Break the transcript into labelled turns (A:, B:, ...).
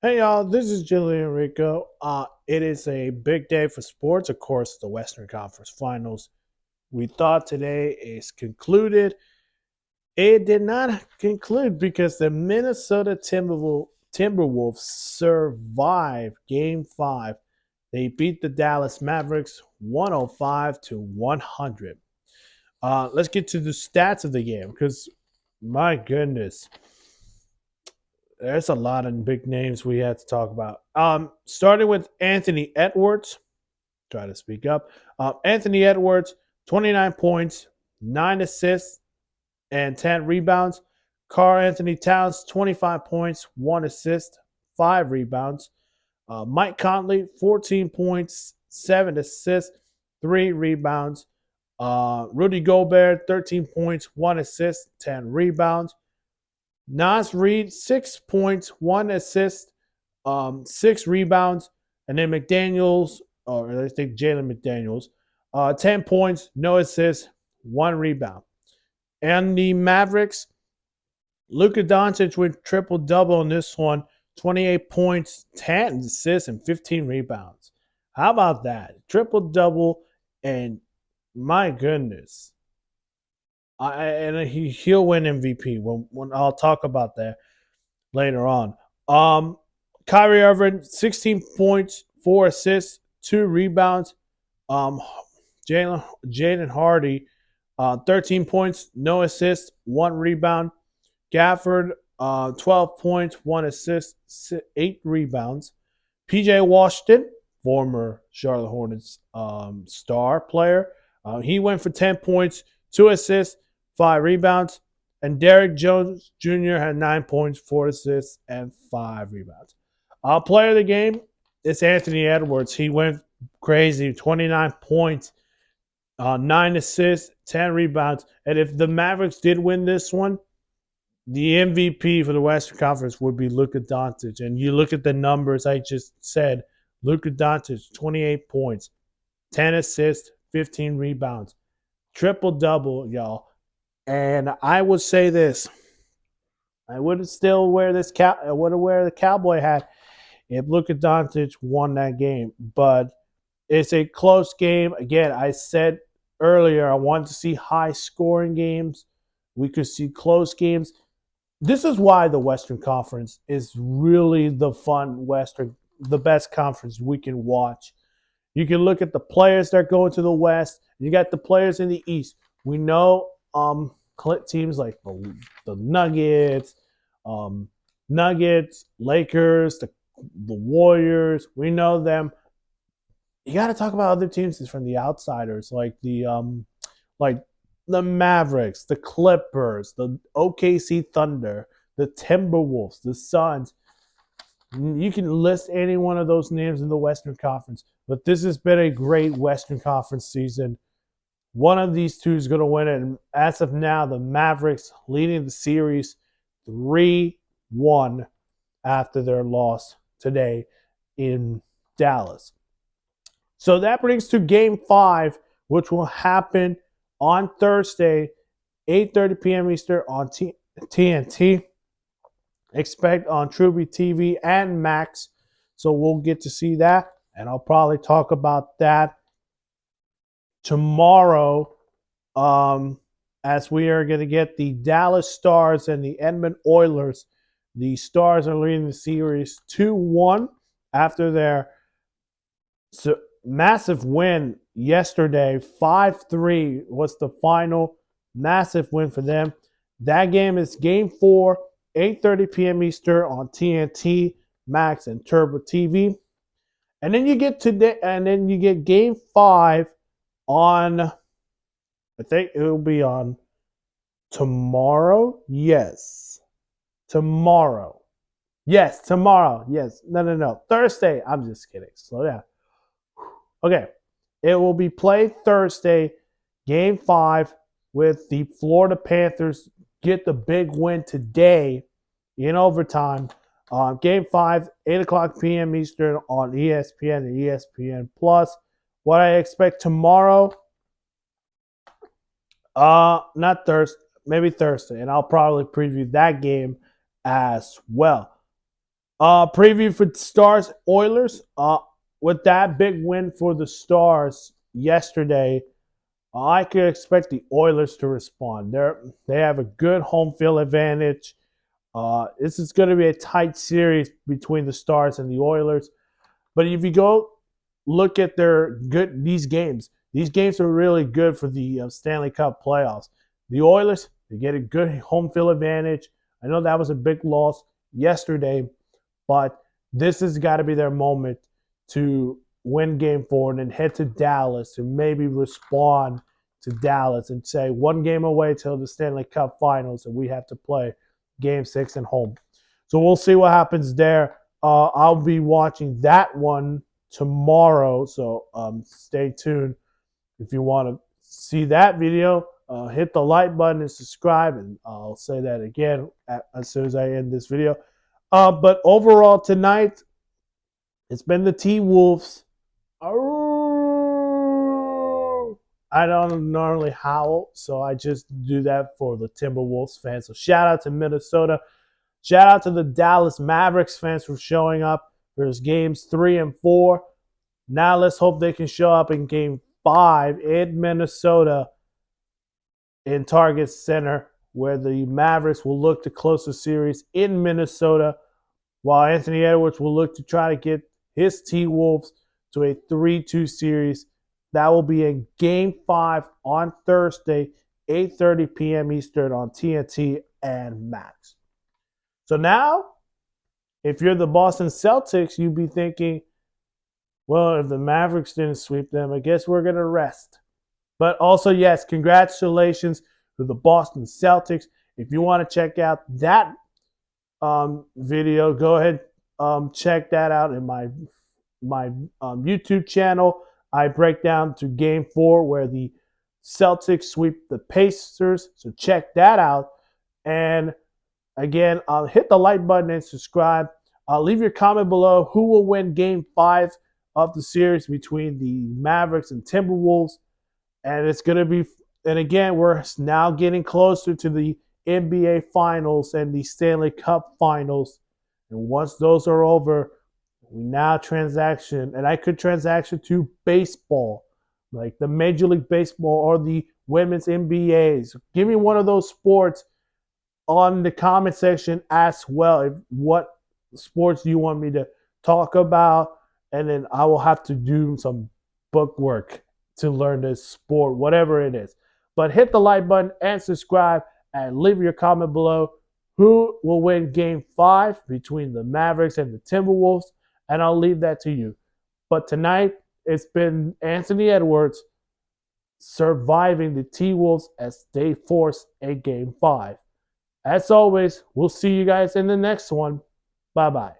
A: Hey y'all, this is Jillian Rico. It is a big day for sports. Of course, the Western Conference Finals. We thought today is concluded. It did not conclude because the Minnesota Timberwolves survived Game 5. They beat the Dallas Mavericks 105 to 100. Let's get to the stats of the game because, my goodness, there's a lot of big names we had to talk about. Starting with Anthony Edwards. Try to speak up. Anthony Edwards, 29 points, 9 assists, and 10 rebounds. Karl Anthony Towns, 25 points, 1 assist, 5 rebounds. Mike Conley, 14 points, 7 assists, 3 rebounds. Rudy Gobert, 13 points, 1 assist, 10 rebounds. Nas Reed, 6 points, 1 assist, 6 rebounds. And then McDaniels, or I think Jalen McDaniels, 10 points, no assists, 1 rebound. And the Mavericks, Luka Doncic with triple-double in this one, 28 points, 10 assists, and 15 rebounds. How about that? Triple-double, and my goodness. He'll win MVP when I'll talk about that later on. Kyrie Irving, 16 points, 4 assists, 2 rebounds. Um, Jaden Hardy, 13 points, no assists, 1 rebound. Gafford, 12 points, 1 assist, 8 rebounds. PJ Washington, former Charlotte Hornets star player, he went for 10 points, 2 assists, 5 rebounds. And Derrick Jones Jr. had 9 points, 4 assists, and 5 rebounds. Player of the game, it's Anthony Edwards. He went crazy, 29 points, 9 assists, 10 rebounds. And if the Mavericks did win this one, the MVP for the Western Conference would be Luka Doncic. And you look at the numbers I just said. Luka Doncic, 28 points, 10 assists, 15 rebounds. Triple-double, y'all. And I would say this. I would still wear I would wear the cowboy hat if Luka Doncic won that game. But it's a close game. Again, I said earlier I wanted to see high-scoring games. We could see close games. This is why the Western Conference is really the best conference we can watch. You can look at the players that are going to the West. You got the players in the East. We know teams like the Nuggets, Lakers, the Warriors. We know them. You got to talk about other teams from the outsiders, like the Mavericks, the Clippers, the OKC Thunder, the Timberwolves, the Suns. You can list any one of those names in the Western Conference, but this has been a great Western Conference season. One of these two is going to win it. And as of now, the Mavericks leading the series 3-1 after their loss today in Dallas. So that brings to Game 5, which will happen on Thursday, 8:30 p.m. Eastern on TNT. Expect on Truby TV and Max. So we'll get to see that. And I'll probably talk about that tomorrow, as we are going to get the Dallas Stars and the Edmonton Oilers. The Stars are leading the series 2-1 after their massive win yesterday. 5-3 was the final massive win for them. That game is Game 4, 8:30 p.m. Eastern on TNT, Max, and Turbo TV. And then you get Game 5 on, I think it will be on tomorrow. Yes. Tomorrow. Yes, tomorrow. Yes. No. Thursday. I'm just kidding. Slow down. Okay. It will be played Thursday, Game 5, with the Florida Panthers get the big win today in overtime. Game 5, 8 o'clock p.m. Eastern on ESPN and ESPN Plus. What I expect tomorrow, not Thursday, maybe Thursday, and I'll probably preview that game as well. Preview for Stars Oilers. With that big win for the Stars yesterday, I could expect the Oilers to respond. They have a good home field advantage. This is going to be a tight series between the Stars and the Oilers. But if you go look at these games are really good for the Stanley Cup playoffs. The Oilers, they get a good home field advantage. I know that was a big loss yesterday, but this has got to be their moment to win game 4 and then head to Dallas and maybe respond to Dallas and say 1 game away till the Stanley Cup finals and we have to play game 6 at home. So we'll see what happens there. I'll be watching that one tomorrow, so stay tuned. If you want to see that video, hit the like button and subscribe, and I'll say that again as soon as I end this video. But overall tonight, it's been the T-Wolves. I don't normally howl, so I just do that for the Timberwolves fans. So shout out to Minnesota. Shout out to the Dallas Mavericks fans for showing up. There's games 3 and 4. Now let's hope they can show up in game 5 in Minnesota in Target Center, where the Mavericks will look to close the series in Minnesota, while Anthony Edwards will look to try to get his T-Wolves to a 3-2 series. That will be in game 5 on Thursday, 8:30 p.m. Eastern on TNT and Max. So now, if you're the Boston Celtics, you'd be thinking, well, if the Mavericks didn't sweep them, I guess we're going to rest. But also, yes, congratulations to the Boston Celtics. If you want to check out that video, go ahead, check that out in my YouTube channel. I break down to game 4 where the Celtics sweep the Pacers. So check that out. And again, hit the like button and subscribe. Leave your comment below. Who will win game 5 of the series between the Mavericks and Timberwolves? And it's going to be, and again, we're now getting closer to the NBA Finals and the Stanley Cup Finals. And once those are over, we now transaction, and I could transaction to baseball, like the Major League Baseball or the Women's NBAs. Give me one of those sports on the comment section as well. What sports do you want me to talk about? And then I will have to do some book work to learn this sport, whatever it is. But hit the like button and subscribe and leave your comment below. Who will win game 5 between the Mavericks and the Timberwolves? And I'll leave that to you. But tonight, it's been Anthony Edwards surviving the T-Wolves as they force a game 5. As always, we'll see you guys in the next one. Bye-bye.